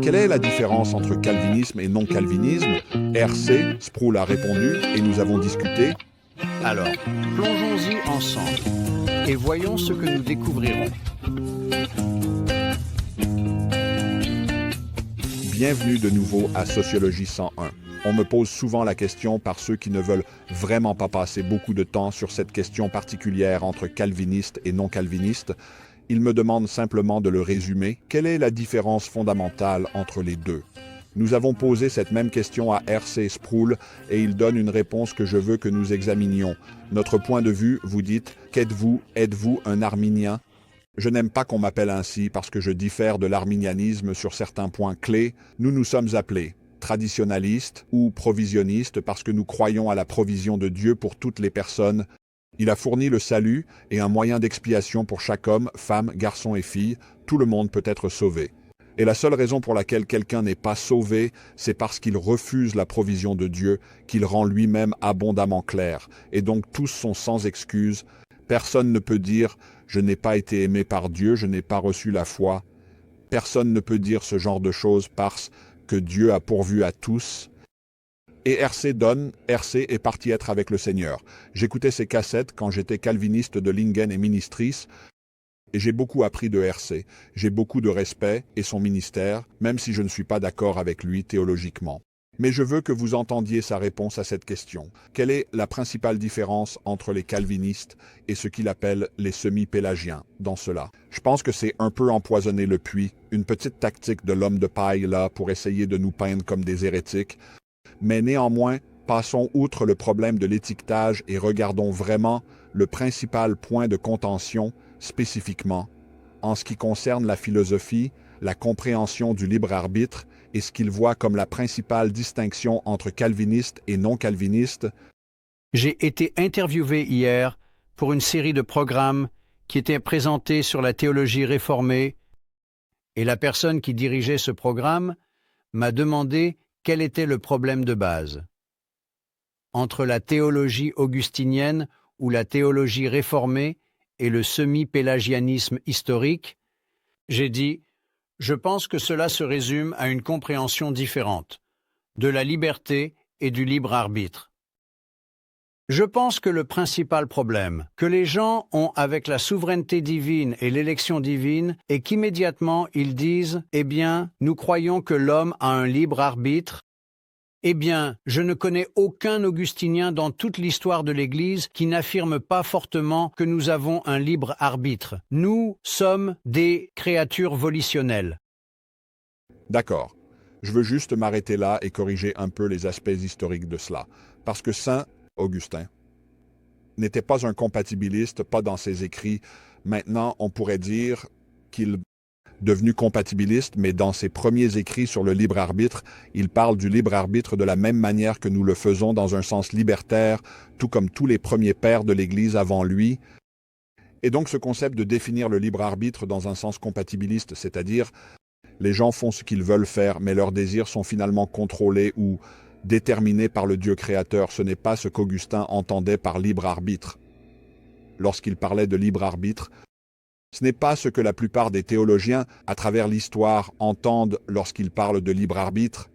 Quelle est la différence entre calvinisme et non-calvinisme? R.C. Sproul a répondu et nous avons discuté. Alors, plongeons-y ensemble et voyons ce que nous découvrirons. Bienvenue de nouveau à Sociologie 101. On me pose souvent la question par ceux qui ne veulent vraiment pas passer beaucoup de temps sur cette question particulière entre calvinistes et non-calvinistes. Ils me demandent simplement de le résumer. Quelle est la différence fondamentale entre les deux? Nous avons posé cette même question à R.C. Sproul et il donne une réponse que je veux que nous examinions. Notre point de vue, vous dites, qu'êtes-vous? Êtes-vous un arminien? Je n'aime pas qu'on m'appelle ainsi parce que je diffère de l'arminianisme sur certains points clés. Nous nous sommes appelés traditionalistes ou provisionnistes parce que nous croyons à la provision de Dieu pour toutes les personnes. Il a fourni le salut et un moyen d'expiation pour chaque homme, femme, garçon et fille. Tout le monde peut être sauvé. Et la seule raison pour laquelle quelqu'un n'est pas sauvé, c'est parce qu'il refuse la provision de Dieu, qu'il rend lui-même abondamment clair. Et donc tous sont sans excuse. Personne ne peut dire « je n'ai pas été aimé par Dieu, je n'ai pas reçu la foi ». Personne ne peut dire ce genre de choses parce que Dieu a pourvu à tous. Et R.C. est parti être avec le Seigneur. J'écoutais ses cassettes quand j'étais calviniste de Lingen et ministrice, et j'ai beaucoup appris de R.C. J'ai beaucoup de respect et son ministère, même si je ne suis pas d'accord avec lui théologiquement. Mais je veux que vous entendiez sa réponse à cette question. Quelle est la principale différence entre les calvinistes et ce qu'il appelle les semi-pélagiens dans cela? Je pense que c'est un peu empoisonner le puits, une petite tactique de l'homme de paille là pour essayer de nous peindre comme des hérétiques. Mais néanmoins, passons outre le problème de l'étiquetage et regardons vraiment le principal point de contention spécifiquement en ce qui concerne la philosophie, la compréhension du libre arbitre et ce qu'il voit comme la principale distinction entre calvinistes et non-calvinistes. J'ai été interviewé hier pour une série de programmes qui étaient présentés sur la théologie réformée et la personne qui dirigeait ce programme m'a demandé quel était le problème de base. Entre la théologie augustinienne ou la théologie réformée et le semi-pélagianisme historique, j'ai dit « Je pense que cela se résume à une compréhension différente de la liberté et du libre arbitre. Je pense que le principal problème que les gens ont avec la souveraineté divine et l'élection divine est qu'immédiatement ils disent « Eh bien, nous croyons que l'homme a un libre arbitre ». Eh bien, je ne connais aucun augustinien dans toute l'histoire de l'Église qui n'affirme pas fortement que nous avons un libre arbitre. Nous sommes des créatures volitionnelles. D'accord. Je veux juste m'arrêter là et corriger un peu les aspects historiques de cela. Parce que Saint Augustin n'était pas un compatibiliste, pas dans ses écrits. Maintenant, on pourrait dire qu'il devenu compatibiliste, mais dans ses premiers écrits sur le libre arbitre, il parle du libre arbitre de la même manière que nous le faisons dans un sens libertaire, tout comme tous les premiers pères de l'Église avant lui. Et donc ce concept de définir le libre arbitre dans un sens compatibiliste, c'est-à-dire les gens font ce qu'ils veulent faire, mais leurs désirs sont finalement contrôlés ou déterminés par le Dieu créateur, ce n'est pas ce qu'Augustin entendait par libre arbitre. Lorsqu'il parlait de libre arbitre, ce n'est pas ce que la plupart des théologiens, à travers l'histoire, entendent lorsqu'ils parlent de libre arbitre.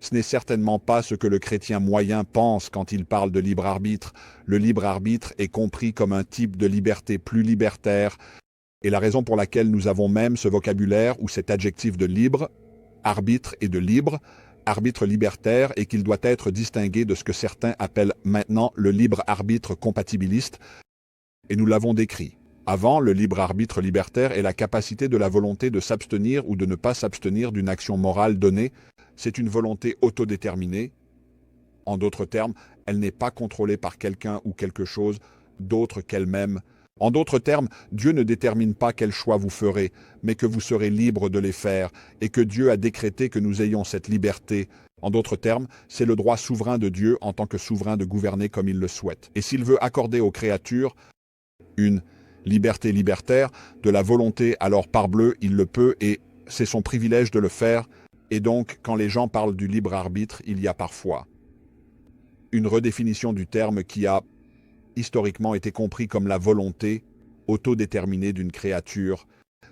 Ce n'est certainement pas ce que le chrétien moyen pense quand il parle de libre arbitre. Le libre arbitre est compris comme un type de liberté plus libertaire, et la raison pour laquelle nous avons même ce vocabulaire ou cet adjectif de libre, arbitre et de libre, arbitre libertaire, et qu'il doit être distingué de ce que certains appellent maintenant le libre arbitre compatibiliste, et nous l'avons décrit. Avant, le libre arbitre libertaire est la capacité de la volonté de s'abstenir ou de ne pas s'abstenir d'une action morale donnée. C'est une volonté autodéterminée. En d'autres termes, elle n'est pas contrôlée par quelqu'un ou quelque chose d'autre qu'elle-même. En d'autres termes, Dieu ne détermine pas quels choix vous ferez, mais que vous serez libre de les faire, et que Dieu a décrété que nous ayons cette liberté. En d'autres termes, c'est le droit souverain de Dieu en tant que souverain de gouverner comme il le souhaite. Et s'il veut accorder aux créatures une liberté libertaire, de la volonté, alors parbleu, il le peut et c'est son privilège de le faire. Et donc, quand les gens parlent du libre arbitre, il y a parfois une redéfinition du terme qui a historiquement été compris comme la volonté autodéterminée d'une créature.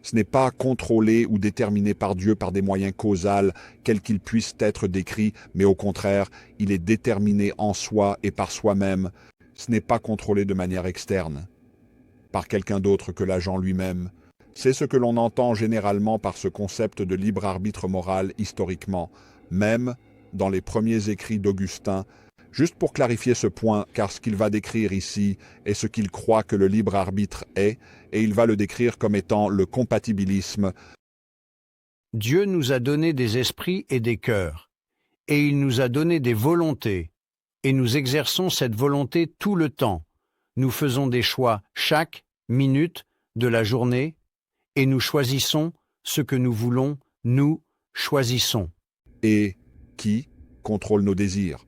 Ce n'est pas contrôlé ou déterminé par Dieu par des moyens causals, quels qu'ils puissent être décrits, mais au contraire, il est déterminé en soi et par soi-même. Ce n'est pas contrôlé de manière externe, par quelqu'un d'autre que l'agent lui-même. C'est ce que l'on entend généralement par ce concept de libre arbitre moral historiquement, même dans les premiers écrits d'Augustin. Juste pour clarifier ce point, car ce qu'il va décrire ici est ce qu'il croit que le libre arbitre est, et il va le décrire comme étant le compatibilisme. Dieu nous a donné des esprits et des cœurs, et il nous a donné des volontés, et nous exerçons cette volonté tout le temps. Nous faisons des choix chaque minute de la journée, et nous choisissons ce que nous voulons, nous choisissons. Et qui contrôle nos désirs?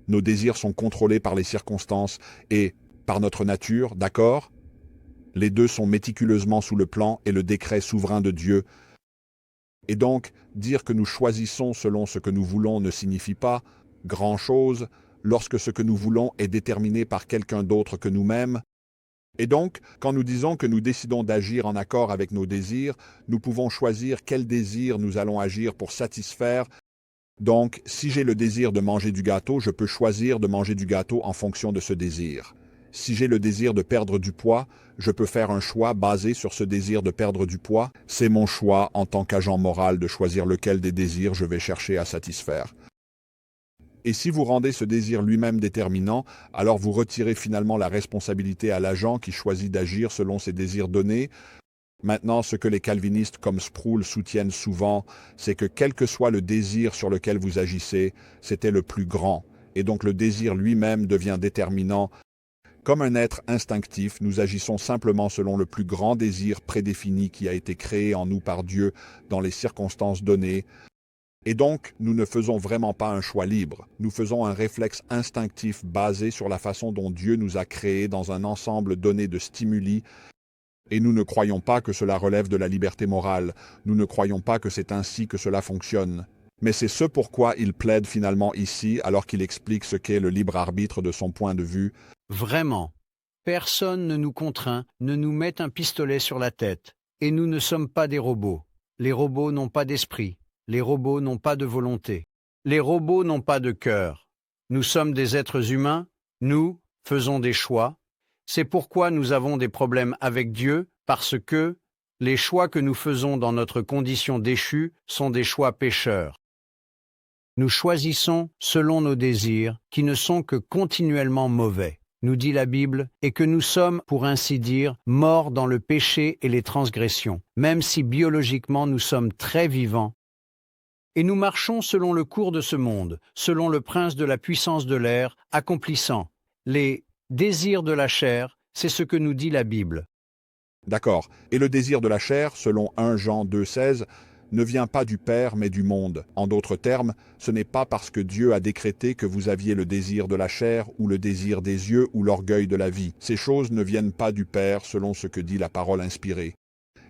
Nos désirs sont contrôlés par les circonstances et par notre nature, d'accord? Les deux sont méticuleusement sous le plan et le décret souverain de Dieu. Et donc, dire que nous choisissons selon ce que nous voulons ne signifie pas grand-chose lorsque ce que nous voulons est déterminé par quelqu'un d'autre que nous-mêmes. Et donc, quand nous disons que nous décidons d'agir en accord avec nos désirs, nous pouvons choisir quel désir nous allons agir pour satisfaire. Donc, si j'ai le désir de manger du gâteau, je peux choisir de manger du gâteau en fonction de ce désir. Si j'ai le désir de perdre du poids, je peux faire un choix basé sur ce désir de perdre du poids. C'est mon choix en tant qu'agent moral de choisir lequel des désirs je vais chercher à satisfaire. Et si vous rendez ce désir lui-même déterminant, alors vous retirez finalement la responsabilité à l'agent qui choisit d'agir selon ses désirs donnés. Maintenant, ce que les calvinistes comme Sproul soutiennent souvent, c'est que quel que soit le désir sur lequel vous agissez, c'était le plus grand, et donc le désir lui-même devient déterminant. Comme un être instinctif, nous agissons simplement selon le plus grand désir prédéfini qui a été créé en nous par Dieu dans les circonstances données. Et donc, nous ne faisons vraiment pas un choix libre. Nous faisons un réflexe instinctif basé sur la façon dont Dieu nous a créés dans un ensemble donné de stimuli. Et nous ne croyons pas que cela relève de la liberté morale. Nous ne croyons pas que c'est ainsi que cela fonctionne. Mais c'est ce pourquoi il plaide finalement ici, alors qu'il explique ce qu'est le libre arbitre de son point de vue. Vraiment, personne ne nous contraint, ne nous met un pistolet sur la tête. Et nous ne sommes pas des robots. Les robots n'ont pas d'esprit. Les robots n'ont pas de volonté. Les robots n'ont pas de cœur. Nous sommes des êtres humains, nous faisons des choix. C'est pourquoi nous avons des problèmes avec Dieu, parce que les choix que nous faisons dans notre condition déchue sont des choix pécheurs. Nous choisissons selon nos désirs, qui ne sont que continuellement mauvais, nous dit la Bible, et que nous sommes, pour ainsi dire, morts dans le péché et les transgressions, même si biologiquement nous sommes très vivants. Et nous marchons selon le cours de ce monde, selon le prince de la puissance de l'air, accomplissant les désirs de la chair, c'est ce que nous dit la Bible. D'accord. Et le désir de la chair, selon 1 Jean 2,16, ne vient pas du Père, mais du monde. En d'autres termes, ce n'est pas parce que Dieu a décrété que vous aviez le désir de la chair, ou le désir des yeux, ou l'orgueil de la vie. Ces choses ne viennent pas du Père, selon ce que dit la parole inspirée.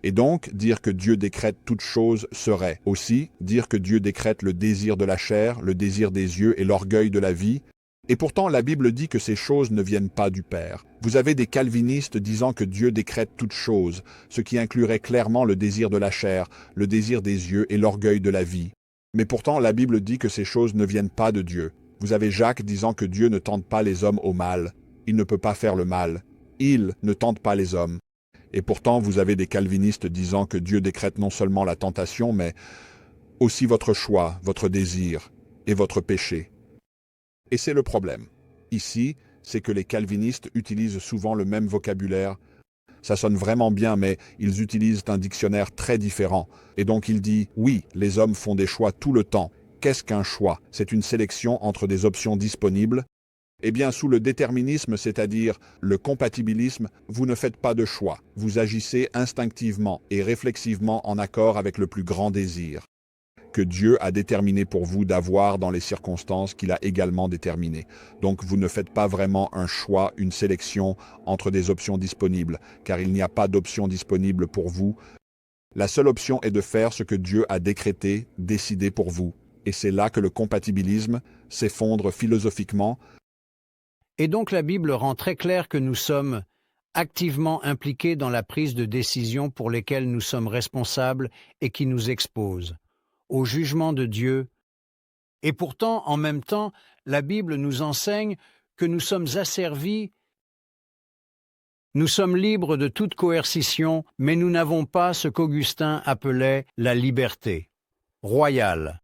Et donc, dire que Dieu décrète toute chose serait aussi dire que Dieu décrète le désir de la chair, le désir des yeux et l'orgueil de la vie. Et pourtant, la Bible dit que ces choses ne viennent pas du Père. Vous avez des calvinistes disant que Dieu décrète toute chose, ce qui inclurait clairement le désir de la chair, le désir des yeux et l'orgueil de la vie. Mais pourtant, la Bible dit que ces choses ne viennent pas de Dieu. Vous avez Jacques disant que Dieu ne tente pas les hommes au mal. Il ne peut pas faire le mal. Il ne tente pas les hommes. Et pourtant, vous avez des calvinistes disant que Dieu décrète non seulement la tentation, mais aussi votre choix, votre désir et votre péché. Et c'est le problème. Ici, c'est que les calvinistes utilisent souvent le même vocabulaire. Ça sonne vraiment bien, mais ils utilisent un dictionnaire très différent. Et donc il dit, oui, les hommes font des choix tout le temps. Qu'est-ce qu'un choix? C'est une sélection entre des options disponibles. Eh bien, sous le déterminisme, c'est-à-dire le compatibilisme, vous ne faites pas de choix. Vous agissez instinctivement et réflexivement en accord avec le plus grand désir que Dieu a déterminé pour vous d'avoir dans les circonstances qu'il a également déterminées. Donc vous ne faites pas vraiment un choix, une sélection entre des options disponibles, car il n'y a pas d'option disponible pour vous. La seule option est de faire ce que Dieu a décrété, décidé pour vous. Et c'est là que le compatibilisme s'effondre philosophiquement. Et donc la Bible rend très clair que nous sommes activement impliqués dans la prise de décisions pour lesquelles nous sommes responsables et qui nous exposent au jugement de Dieu. Et pourtant, en même temps, la Bible nous enseigne que nous sommes asservis, nous sommes libres de toute coercition, mais nous n'avons pas ce qu'Augustin appelait la liberté royale.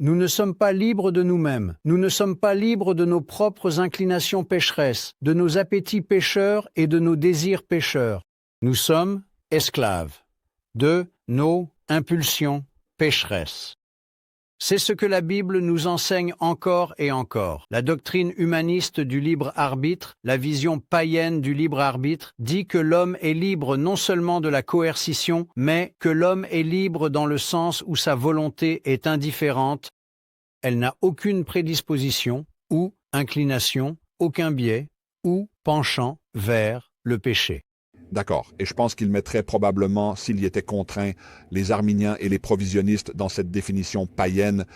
Nous ne sommes pas libres de nous-mêmes, nous ne sommes pas libres de nos propres inclinations pécheresses, de nos appétits pécheurs et de nos désirs pécheurs. Nous sommes esclaves de nos impulsions pécheresses. C'est ce que la Bible nous enseigne encore et encore. La doctrine humaniste du libre arbitre, la vision païenne du libre arbitre, dit que l'homme est libre non seulement de la coercition, mais que l'homme est libre dans le sens où sa volonté est indifférente, elle n'a aucune prédisposition ou inclination, aucun biais ou penchant vers le péché. D'accord. Et je pense qu'il mettrait probablement, s'il y était contraint, les arminiens et les provisionnistes dans cette définition païenne.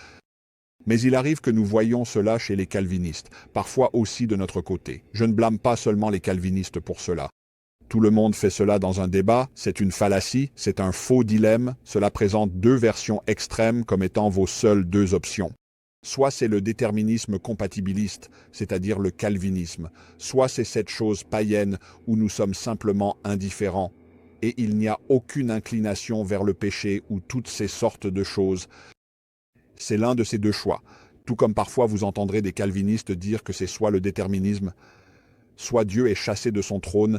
Mais il arrive que nous voyons cela chez les calvinistes, parfois aussi de notre côté. Je ne blâme pas seulement les calvinistes pour cela. Tout le monde fait cela dans un débat, c'est une fallacie, c'est un faux dilemme, cela présente deux versions extrêmes comme étant vos seules deux options. Soit c'est le déterminisme compatibiliste, c'est-à-dire le calvinisme, soit c'est cette chose païenne où nous sommes simplement indifférents, et il n'y a aucune inclination vers le péché ou toutes ces sortes de choses. C'est l'un de ces deux choix, tout comme parfois vous entendrez des calvinistes dire que c'est soit le déterminisme, soit Dieu est chassé de son trône.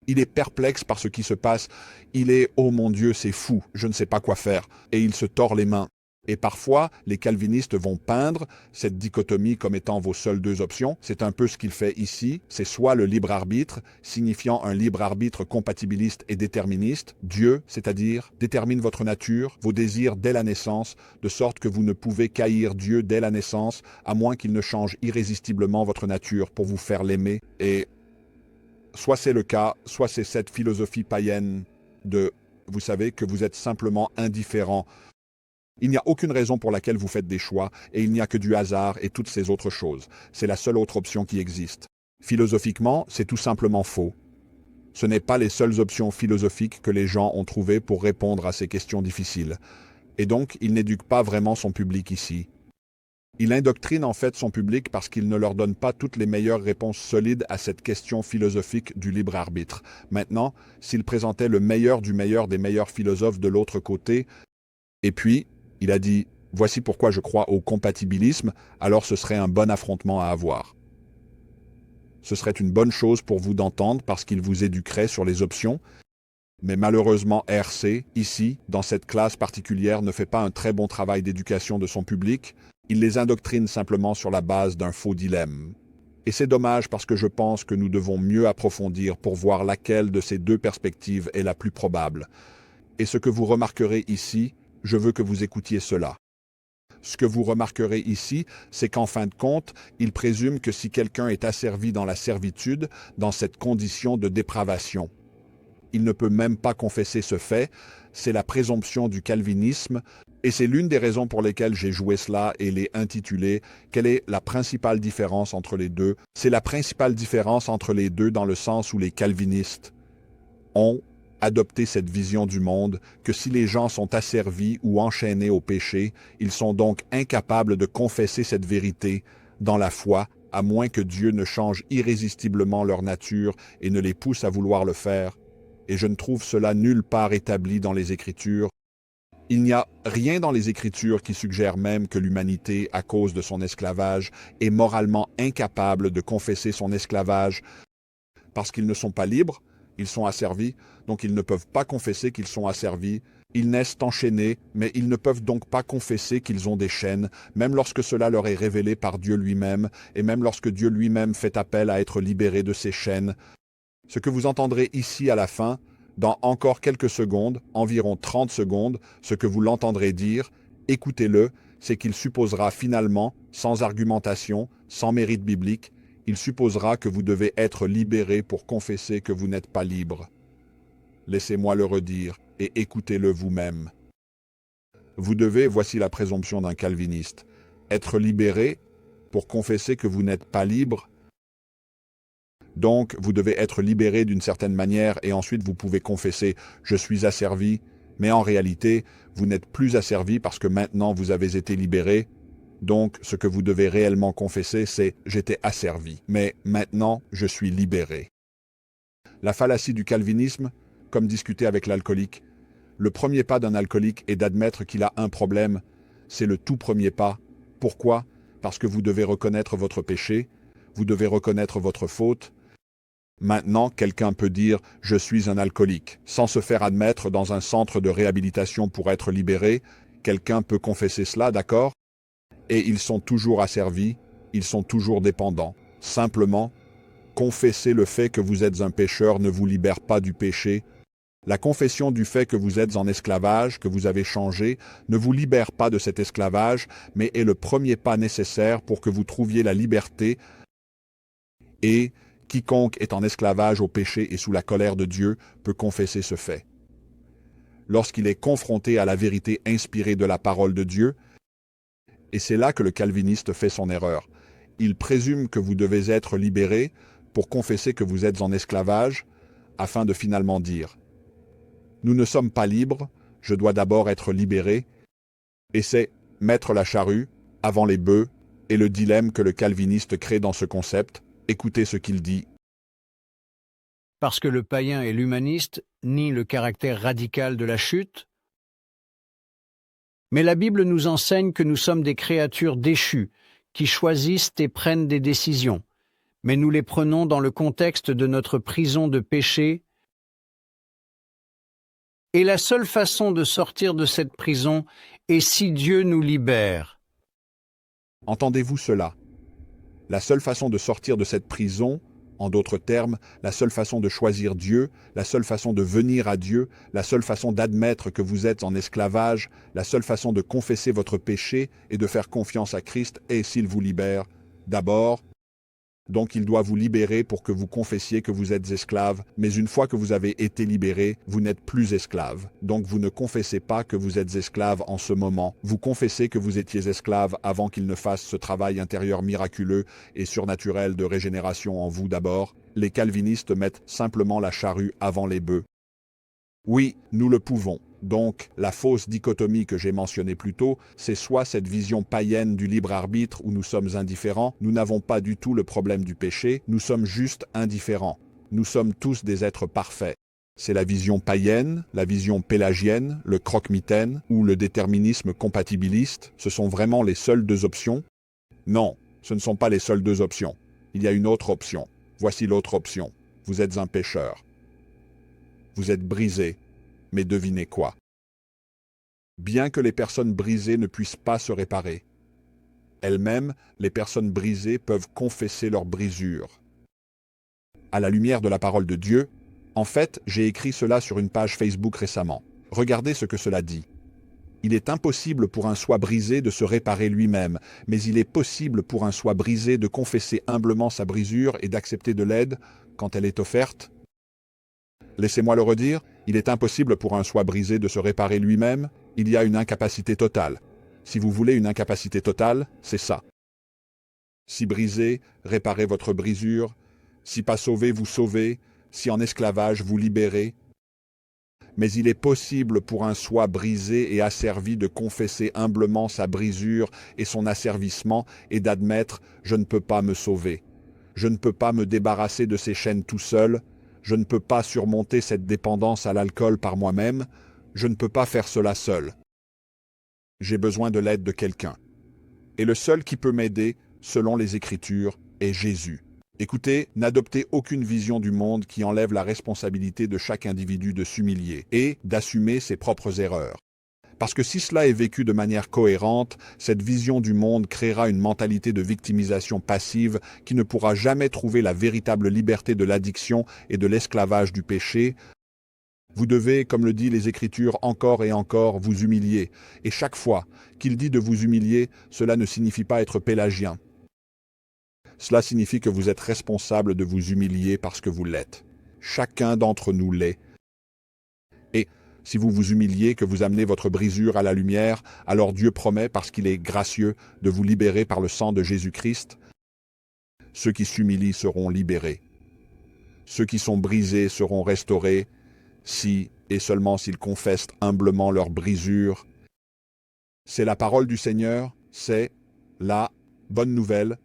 Il est perplexe par ce qui se passe, il est « Oh mon Dieu, c'est fou, je ne sais pas quoi faire », et il se tord les mains. Et parfois, les calvinistes vont peindre cette dichotomie comme étant vos seules deux options. C'est un peu ce qu'il fait ici. C'est soit le libre arbitre, signifiant un libre arbitre compatibiliste et déterministe. Dieu, c'est-à-dire, détermine votre nature, vos désirs dès la naissance, de sorte que vous ne pouvez qu'haïr Dieu dès la naissance, à moins qu'il ne change irrésistiblement votre nature pour vous faire l'aimer. Et soit c'est le cas, soit c'est cette philosophie païenne de, vous savez, que vous êtes simplement indifférent. Il n'y a aucune raison pour laquelle vous faites des choix, et il n'y a que du hasard et toutes ces autres choses. C'est la seule autre option qui existe. Philosophiquement, c'est tout simplement faux. Ce n'est pas les seules options philosophiques que les gens ont trouvées pour répondre à ces questions difficiles. Et donc, il n'éduque pas vraiment son public ici. Il indoctrine en fait son public parce qu'il ne leur donne pas toutes les meilleures réponses solides à cette question philosophique du libre arbitre. Maintenant, s'il présentait le meilleur du meilleur des meilleurs philosophes de l'autre côté, et puis, il a dit « Voici pourquoi je crois au compatibilisme », alors ce serait un bon affrontement à avoir. Ce serait une bonne chose pour vous d'entendre parce qu'il vous éduquerait sur les options, mais malheureusement RC, ici, dans cette classe particulière, ne fait pas un très bon travail d'éducation de son public, il les indoctrine simplement sur la base d'un faux dilemme. Et c'est dommage parce que je pense que nous devons mieux approfondir pour voir laquelle de ces deux perspectives est la plus probable. Et ce que vous remarquerez ici, je veux que vous écoutiez cela. Ce que vous remarquerez ici, c'est qu'en fin de compte, il présume que si quelqu'un est asservi dans la servitude, dans cette condition de dépravation, il ne peut même pas confesser ce fait, c'est la présomption du calvinisme, et c'est l'une des raisons pour lesquelles j'ai joué cela et l'ai intitulé « Quelle est la principale différence entre les deux ?» C'est la principale différence entre les deux dans le sens où les calvinistes ont adopter cette vision du monde que si les gens sont asservis ou enchaînés au péché, ils sont donc incapables de confesser cette vérité dans la foi, à moins que Dieu ne change irrésistiblement leur nature et ne les pousse à vouloir le faire. Et je ne trouve cela nulle part établi dans les Écritures. Il n'y a rien dans les Écritures qui suggère même que l'humanité, à cause de son esclavage, est moralement incapable de confesser son esclavage parce qu'ils ne sont pas libres. Ils sont asservis, donc ils ne peuvent pas confesser qu'ils sont asservis. Ils naissent enchaînés, mais ils ne peuvent donc pas confesser qu'ils ont des chaînes, même lorsque cela leur est révélé par Dieu lui-même, et même lorsque Dieu lui-même fait appel à être libérés de ces chaînes. Ce que vous entendrez ici à la fin, dans encore quelques secondes, environ 30 secondes, ce que vous l'entendrez dire, écoutez-le, c'est qu'il supposera finalement, sans argumentation, sans mérite biblique, il supposera que vous devez être libéré pour confesser que vous n'êtes pas libre. Laissez-moi le redire et écoutez-le vous-même. Vous devez, voici la présomption d'un calviniste, être libéré pour confesser que vous n'êtes pas libre. Donc, vous devez être libéré d'une certaine manière et ensuite vous pouvez confesser « Je suis asservi », mais en réalité, vous n'êtes plus asservi parce que maintenant vous avez été libéré. Donc, ce que vous devez réellement confesser, c'est « J'étais asservi, mais maintenant je suis libéré ». La fallacie du calvinisme, comme discuter avec l'alcoolique, le premier pas d'un alcoolique est d'admettre qu'il a un problème. C'est le tout premier pas. Pourquoi? Parce que vous devez reconnaître votre péché, vous devez reconnaître votre faute. Maintenant, quelqu'un peut dire « je suis un alcoolique ». Sans se faire admettre dans un centre de réhabilitation pour être libéré, quelqu'un peut confesser cela, d'accord? Et ils sont toujours asservis, ils sont toujours dépendants. Simplement, confesser le fait que vous êtes un pécheur ne vous libère pas du péché. La confession du fait que vous êtes en esclavage, que vous avez changé, ne vous libère pas de cet esclavage, mais est le premier pas nécessaire pour que vous trouviez la liberté. Et quiconque est en esclavage au péché et sous la colère de Dieu peut confesser ce fait. Lorsqu'il est confronté à la vérité inspirée de la parole de Dieu, et c'est là que le calviniste fait son erreur. Il présume que vous devez être libéré pour confesser que vous êtes en esclavage, afin de finalement dire « Nous ne sommes pas libres, je dois d'abord être libéré », et c'est mettre la charrue avant les bœufs et le dilemme que le calviniste crée dans ce concept. Écoutez ce qu'il dit. Parce que le païen et l'humaniste nient le caractère radical de la chute. Mais la Bible nous enseigne que nous sommes des créatures déchues, qui choisissent et prennent des décisions, mais nous les prenons dans le contexte de notre prison de péché. Et la seule façon de sortir de cette prison est si Dieu nous libère. Entendez-vous cela? La seule façon de sortir de cette prison, en d'autres termes, la seule façon de choisir Dieu, la seule façon de venir à Dieu, la seule façon d'admettre que vous êtes en esclavage, la seule façon de confesser votre péché et de faire confiance à Christ est s'il vous libère. D'abord, donc il doit vous libérer pour que vous confessiez que vous êtes esclave, mais une fois que vous avez été libéré, vous n'êtes plus esclave. Donc vous ne confessez pas que vous êtes esclave en ce moment, vous confessez que vous étiez esclave avant qu'il ne fasse ce travail intérieur miraculeux et surnaturel de régénération en vous d'abord. Les calvinistes mettent simplement la charrue avant les bœufs. Oui, nous le pouvons. Donc, la fausse dichotomie que j'ai mentionnée plus tôt, c'est soit cette vision païenne du libre arbitre où nous sommes indifférents, nous n'avons pas du tout le problème du péché, nous sommes juste indifférents. Nous sommes tous des êtres parfaits. C'est la vision païenne, la vision pélagienne, le croque-mitaine ou le déterminisme compatibiliste. Ce sont vraiment les seules deux options? Non, ce ne sont pas les seules deux options. Il y a une autre option. Voici l'autre option. Vous êtes un pécheur. Vous êtes brisé. Mais devinez quoi? Bien que les personnes brisées ne puissent pas se réparer, elles-mêmes, les personnes brisées peuvent confesser leurs brisures. À la lumière de la parole de Dieu, en fait, j'ai écrit cela sur une page Facebook récemment. Regardez ce que cela dit. Il est impossible pour un soi brisé de se réparer lui-même, mais il est possible pour un soi brisé de confesser humblement sa brisure et d'accepter de l'aide quand elle est offerte. Laissez-moi le redire, il est impossible pour un soi brisé de se réparer lui-même, il y a une incapacité totale. Si vous voulez une incapacité totale, c'est ça. Si brisé, réparez votre brisure, si pas sauvé, vous sauvez, si en esclavage, vous libérez. Mais il est possible pour un soi brisé et asservi de confesser humblement sa brisure et son asservissement et d'admettre « je ne peux pas me sauver, je ne peux pas me débarrasser de ces chaînes tout seul », je ne peux pas surmonter cette dépendance à l'alcool par moi-même, je ne peux pas faire cela seul. J'ai besoin de l'aide de quelqu'un. Et le seul qui peut m'aider, selon les Écritures, est Jésus. Écoutez, n'adoptez aucune vision du monde qui enlève la responsabilité de chaque individu de s'humilier et d'assumer ses propres erreurs. Parce que si cela est vécu de manière cohérente, cette vision du monde créera une mentalité de victimisation passive qui ne pourra jamais trouver la véritable liberté de l'addiction et de l'esclavage du péché. Vous devez, comme le dit les Écritures, encore et encore vous humilier. Et chaque fois qu'il dit de vous humilier, cela ne signifie pas être pélagien. Cela signifie que vous êtes responsable de vous humilier parce que vous l'êtes. Chacun d'entre nous l'est. Et si vous vous humiliez, que vous amenez votre brisure à la lumière, alors Dieu promet, parce qu'il est gracieux, de vous libérer par le sang de Jésus-Christ. Ceux qui s'humilient seront libérés. Ceux qui sont brisés seront restaurés si et seulement s'ils confessent humblement leurs brisures. C'est la parole du Seigneur, c'est la bonne nouvelle.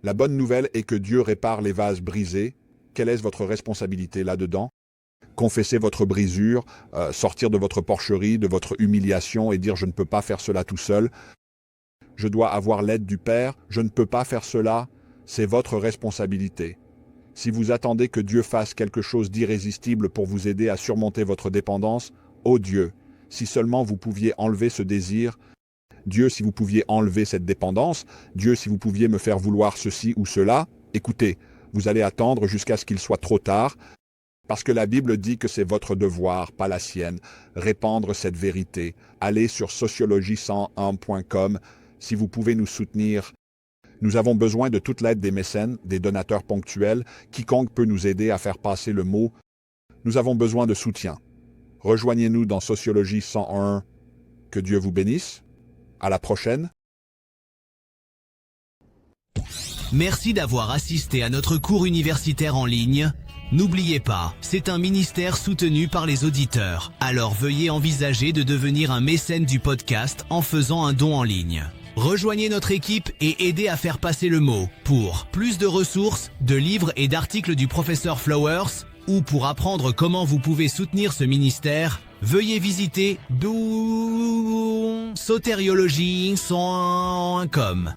La bonne nouvelle est que Dieu répare les vases brisés. Quelle est votre responsabilité là-dedans? Confesser votre brisure, sortir de votre porcherie, de votre humiliation et dire « je ne peux pas faire cela tout seul ». Je dois avoir l'aide du Père, je ne peux pas faire cela, c'est votre responsabilité. Si vous attendez que Dieu fasse quelque chose d'irrésistible pour vous aider à surmonter votre dépendance, ô Dieu, si seulement vous pouviez enlever ce désir, Dieu, si vous pouviez enlever cette dépendance, Dieu, si vous pouviez me faire vouloir ceci ou cela, écoutez, vous allez attendre jusqu'à ce qu'il soit trop tard, parce que la Bible dit que c'est votre devoir, pas la sienne, répandre cette vérité. Allez sur sociologie101.com si vous pouvez nous soutenir. Nous avons besoin de toute l'aide des mécènes, des donateurs ponctuels, quiconque peut nous aider à faire passer le mot. Nous avons besoin de soutien. Rejoignez-nous dans Sociologie 101. Que Dieu vous bénisse. À la prochaine. Merci d'avoir assisté à notre cours universitaire en ligne. N'oubliez pas, c'est un ministère soutenu par les auditeurs. Alors veuillez envisager de devenir un mécène du podcast en faisant un don en ligne. Rejoignez notre équipe et aidez à faire passer le mot. Pour plus de ressources, de livres et d'articles du professeur Flowers, ou pour apprendre comment vous pouvez soutenir ce ministère, veuillez visiter soteriologie101.com.